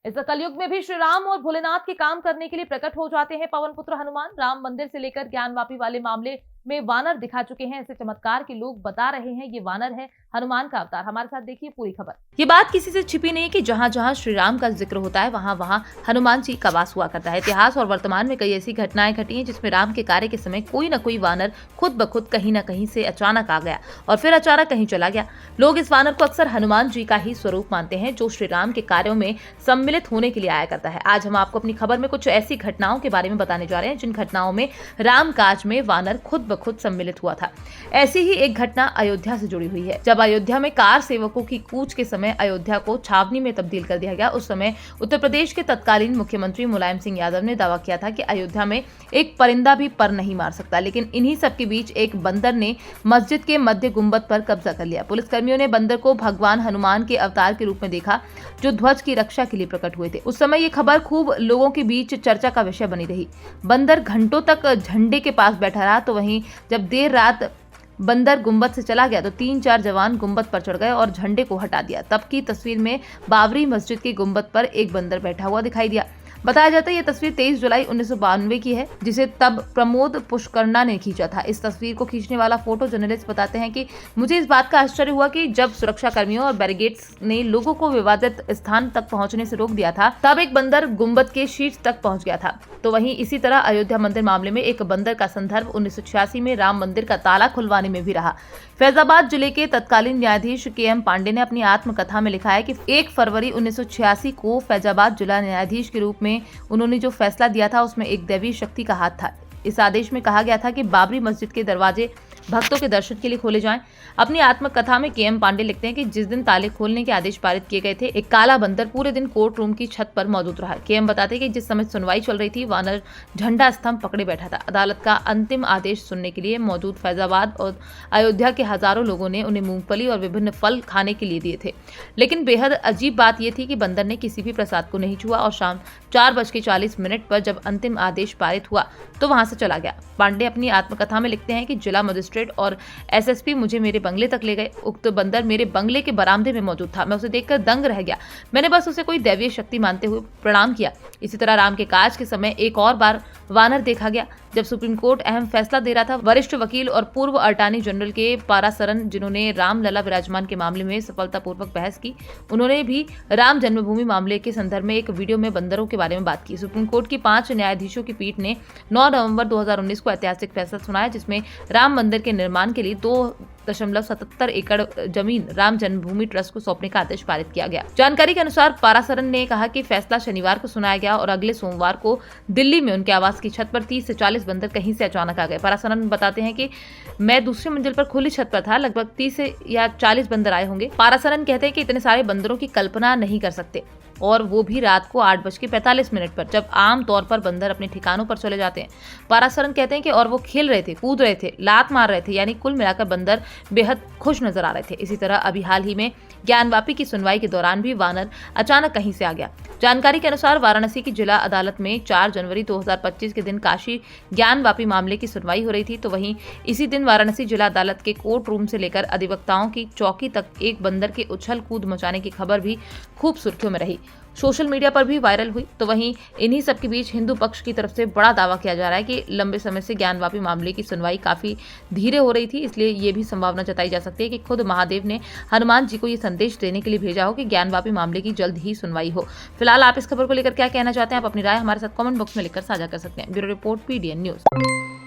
इस कलयुग में भी श्री राम और भोलेनाथ के काम करने के लिए प्रकट हो जाते हैं पवन पुत्र हनुमान। राम मंदिर से लेकर ज्ञानवापी वाले मामले में वानर दिखा चुके हैं। ऐसे चमत्कार के लोग बता रहे हैं ये वानर है हनुमान का अवतार। हमारे साथ देखिए पूरी खबर। ये बात किसी से छिपी नहीं कि जहां जहां श्री राम का जिक्र होता है वहां वहां हनुमान जी का वास हुआ करता है। इतिहास और वर्तमान में कई ऐसी घटनाएं घटी हैं जिसमें राम के कार्य के समय कोई न कोई वानर खुद ब खुद कहीं न कहीं से अचानक आ गया और फिर अचानक कहीं चला गया। लोग इस वानर को अक्सर हनुमान जी का ही स्वरूप मानते हैं जो श्री राम के कार्यों में सम्मिलित होने के लिए आया करता है। आज हम आपको अपनी खबर में कुछ ऐसी घटनाओं के बारे में बताने जा रहे हैं जिन घटनाओं में राम काज में वानर खुद ब खुद सम्मिलित हुआ था। ऐसी ही एक घटना अयोध्या से जुड़ी हुई है। जब अयोध्या में कार सेवकों की कूच के समय अयोध्या को छावनी में तब्दील कर दिया गया, उस समय उत्तर प्रदेश के तत्कालीन मुख्यमंत्री मुलायम सिंह यादव ने दावा किया था कि अयोध्या में एक परिंदा भी पर नहीं मार सकता। लेकिन इन्हीं सब के बीच एक बंदर ने मस्जिद के मध्य गुंबद पर कब्जा कर लिया। पुलिसकर्मियों ने बंदर को भगवान हनुमान के अवतार के रूप में देखा जो ध्वज की रक्षा के लिए प्रकट हुए थे। उस समय ये खबर खूब लोगों के बीच चर्चा का विषय बनी रही। बंदर घंटों तक झंडे के पास बैठा रहा, तो वहीं जब देर रात बंदर गुंबद से चला गया तो 3-4 जवान गुंबद पर चढ़ गए और झंडे को हटा दिया। तब की तस्वीर में बाबरी मस्जिद के गुंबद पर एक बंदर बैठा हुआ दिखाई दिया। बताया जाता है ये तस्वीर 23 जुलाई 1992 की है जिसे तब प्रमोद पुष्करना ने खींचा था। इस तस्वीर को खींचने वाला फोटो जर्नलिस्ट बताते हैं कि मुझे इस बात का आश्चर्य हुआ कि जब सुरक्षा कर्मियों और बैरिकेड्स ने लोगों को विवादित स्थान तक पहुंचने से रोक दिया था तब एक बंदर गुंबद के शीर्ष तक पहुंच गया था। तो वहीं इसी तरह अयोध्या मंदिर मामले में एक बंदर का संदर्भ 1986 में राम मंदिर का ताला खुलवाने में भी रहा। फैजाबाद जिले के तत्कालीन न्यायाधीश के.एम. पांडे ने अपनी आत्मकथा में लिखा है कि 1 फरवरी 1986 को फैजाबाद जिला न्यायाधीश के रूप में उन्होंने जो फैसला दिया था उसमें एक दैवीय शक्ति का हाथ था। इस आदेश में कहा गया था कि बाबरी मस्जिद के दरवाजे भक्तों के दर्शन के लिए खोले जाएं। अपनी आत्मकथा में के.एम. पांडे लिखते हैं कि जिस दिन ताले खोलने के आदेश पारित किए गए थे एक काला बंदर पूरे दिन कोर्ट रूम की छत पर मौजूद रहा। के.एम. बताते हैं कि जिस समय सुनवाई चल रही थी वानर झंडा स्तंभ पकड़े बैठा था। अदालत का अंतिम आदेश सुनने के लिए मौजूद फैजाबाद और अयोध्या के हजारों लोगों ने उन्हें मूंगफली और विभिन्न फल खाने के लिए दिए थे। लेकिन बेहद अजीब बात यह थी कि बंदर ने किसी भी प्रसाद को नहीं छुआ और शाम 4:40 पर जब अंतिम आदेश पारित हुआ तो वहां से चला गया। पांडे अपनी आत्मकथा में लिखते हैं कि जिला मजिस्ट्रेट और एसएसपी मुझे मेरे बंगले तक ले गए। उक्त बंदर मेरे बंगले के बरामदे में मौजूद था। मैं उसे देखकर दंग रह गया। मैंने बस उसे कोई दैवीय शक्ति मानते हुए प्रणाम किया। इसी तरह राम के काज के समय एक और बार वानर देखा गया जब सुप्रीम कोर्ट अहम फैसला दे रहा था। वरिष्ठ वकील और पूर्व अटॉर्नी जनरल के पारासरन जिन्होंने रामलला विराजमान के मामले में सफलतापूर्वक बहस की, उन्होंने भी राम जन्मभूमि मामले के संदर्भ में एक वीडियो में बंदरों के बारे में बात की। सुप्रीम कोर्ट की 5 न्यायाधीशों की पीठ ने 9 नवंबर 2019 को ऐतिहासिक फैसला सुनाया जिसमें राम मंदिर के निर्माण के लिए 2.77 एकड़ जमीन राम जन्मभूमि ट्रस्ट को सौंपने का आदेश पारित किया गया। जानकारी के अनुसार पारासरन ने कहा कि फैसला शनिवार को सुनाया गया और अगले सोमवार को दिल्ली में उनके आवास की छत पर 30 से 40 बंदर कहीं से अचानक आ गए। पारासरन बताते हैं कि मैं दूसरी मंजिल पर खुली छत पर था, लगभग 30 से या 40 बंदर आए होंगे। पारासरन कहते हैं कि इतने सारे बंदरों की कल्पना नहीं कर सकते और वो भी रात को 8:45 पर जब आम तौर पर बंदर अपने ठिकानों पर चले जाते हैं। पारासरन कहते हैं कि और वो खेल रहे थे, कूद रहे थे, लात मार रहे थे, यानी कुल मिलाकर बंदर बेहद खुश नजर आ रहे थे। इसी तरह अभी हाल ही में ज्ञानवापी की सुनवाई के दौरान भी वानर अचानक कहीं से आ गया। जानकारी के अनुसार वाराणसी की जिला अदालत में 4 जनवरी 2025 के दिन काशी ज्ञानवापी मामले की सुनवाई हो रही थी। तो वहीं इसी दिन वाराणसी जिला अदालत के कोर्ट रूम से लेकर अधिवक्ताओं की चौकी तक एक बंदर के उछल कूद मचाने की खबर भी खूब सुर्खियों में रही, सोशल मीडिया पर भी वायरल हुई। तो वहीं इन्हीं सब के बीच हिंदू पक्ष की तरफ से बड़ा दावा किया जा रहा है कि लंबे समय से ज्ञानवापी मामले की सुनवाई काफी धीरे हो रही थी, इसलिए ये भी संभावना जताई जा सकती है कि खुद महादेव ने हनुमान जी को ये संदेश देने के लिए भेजा हो कि ज्ञानवापी मामले की जल्द ही सुनवाई हो। फिलहाल आप इस खबर को लेकर क्या कहना चाहते हैं? आप अपनी राय हमारे साथ कमेंट बॉक्स में लिखकर साझा कर सकते हैं। Bureau report, PDN news.